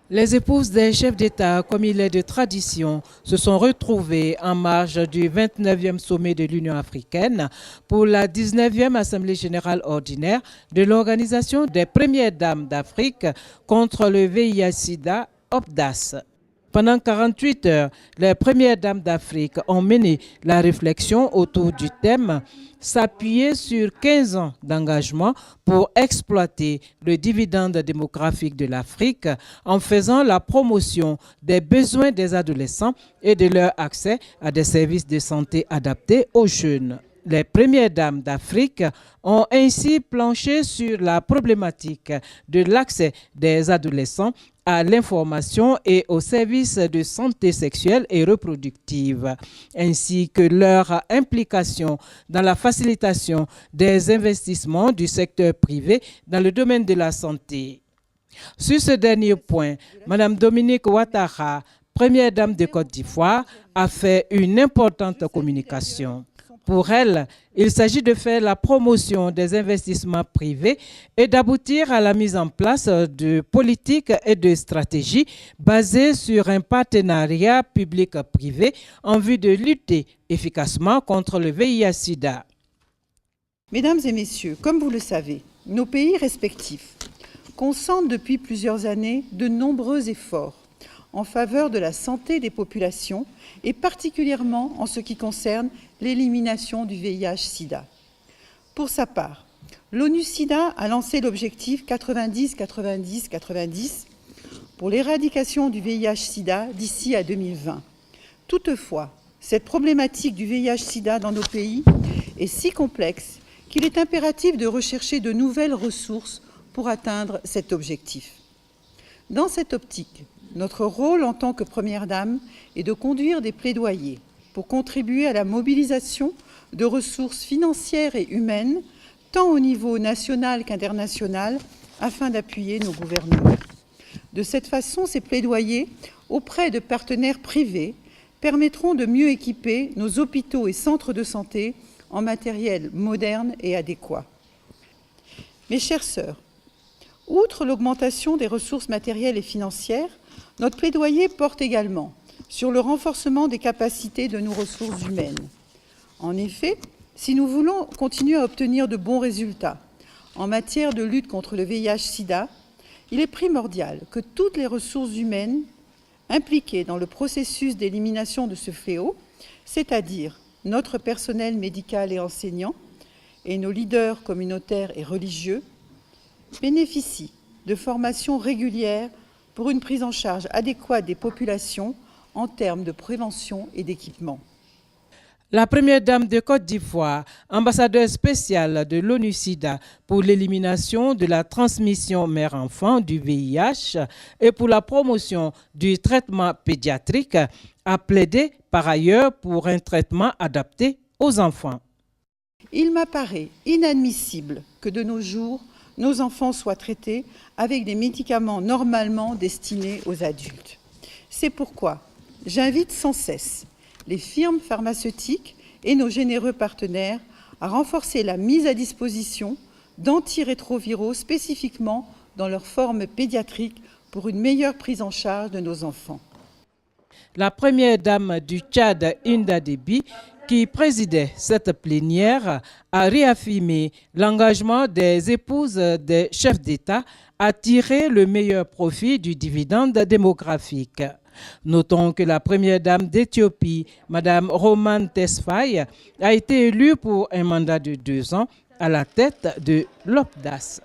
Les épouses des chefs d'État, comme il est de tradition, se sont retrouvées en marge du 29e sommet de l'Union africaine pour la 19e Assemblée générale ordinaire de l'Organisation des premières dames d'Afrique contre le VIH-Sida, OPDAS. Pendant 48 heures, les premières dames d'Afrique ont mené la réflexion autour du thème « S'appuyer sur 15 ans d'engagement pour exploiter le dividende démographique de l'Afrique en faisant la promotion des besoins des adolescents et de leur accès à des services de santé adaptés aux jeunes ». Les premières dames d'Afrique ont ainsi planché sur la problématique de l'accès des adolescents à l'information et aux services de santé sexuelle et reproductive, ainsi que leur implication dans la facilitation des investissements du secteur privé dans le domaine de la santé. Sur ce dernier point, Mme Dominique Ouattara, première dame de Côte d'Ivoire, a fait une importante communication. Pour elle, il s'agit de faire la promotion des investissements privés et d'aboutir à la mise en place de politiques et de stratégies basées sur un partenariat public-privé en vue de lutter efficacement contre le VIH-Sida. Mesdames et messieurs, comme vous le savez, nos pays respectifs consentent depuis plusieurs années de nombreux efforts en faveur de la santé des populations et particulièrement en ce qui concerne l'élimination du VIH-Sida. Pour sa part, l'ONU-SIDA a lancé l'objectif 90-90-90 pour l'éradication du VIH-Sida d'ici à 2020. Toutefois, cette problématique du VIH-Sida dans nos pays est si complexe qu'il est impératif de rechercher de nouvelles ressources pour atteindre cet objectif. Dans cette optique, notre rôle en tant que Première Dame est de conduire des plaidoyers pour contribuer à la mobilisation de ressources financières et humaines, tant au niveau national qu'international, afin d'appuyer nos gouvernements. De cette façon, ces plaidoyers auprès de partenaires privés permettront de mieux équiper nos hôpitaux et centres de santé en matériel moderne et adéquat. Mes chères sœurs, outre l'augmentation des ressources matérielles et financières, notre plaidoyer porte également sur le renforcement des capacités de nos ressources humaines. En effet, si nous voulons continuer à obtenir de bons résultats en matière de lutte contre le VIH-Sida, il est primordial que toutes les ressources humaines impliquées dans le processus d'élimination de ce fléau, c'est-à-dire notre personnel médical et enseignant et nos leaders communautaires et religieux, bénéficient de formations régulières pour une prise en charge adéquate des populations en termes de prévention et d'équipement. La première dame de Côte d'Ivoire, ambassadeur spéciale de l'ONU-SIDA pour l'élimination de la transmission mère-enfant du VIH et pour la promotion du traitement pédiatrique, a plaidé par ailleurs pour un traitement adapté aux enfants. Il m'apparaît inadmissible que de nos jours, nos enfants soient traités avec des médicaments normalement destinés aux adultes. C'est pourquoi j'invite sans cesse les firmes pharmaceutiques et nos généreux partenaires à renforcer la mise à disposition d'antirétroviraux spécifiquement dans leur forme pédiatrique pour une meilleure prise en charge de nos enfants. La première dame du Tchad, Inda Déby, qui présidait cette plénière, a réaffirmé l'engagement des épouses des chefs d'État à tirer le meilleur profit du dividende démographique. Notons que la première dame d'Éthiopie, Mme Roman Tesfaye, a été élue pour un mandat de 2 ans à la tête de l'OPDAS.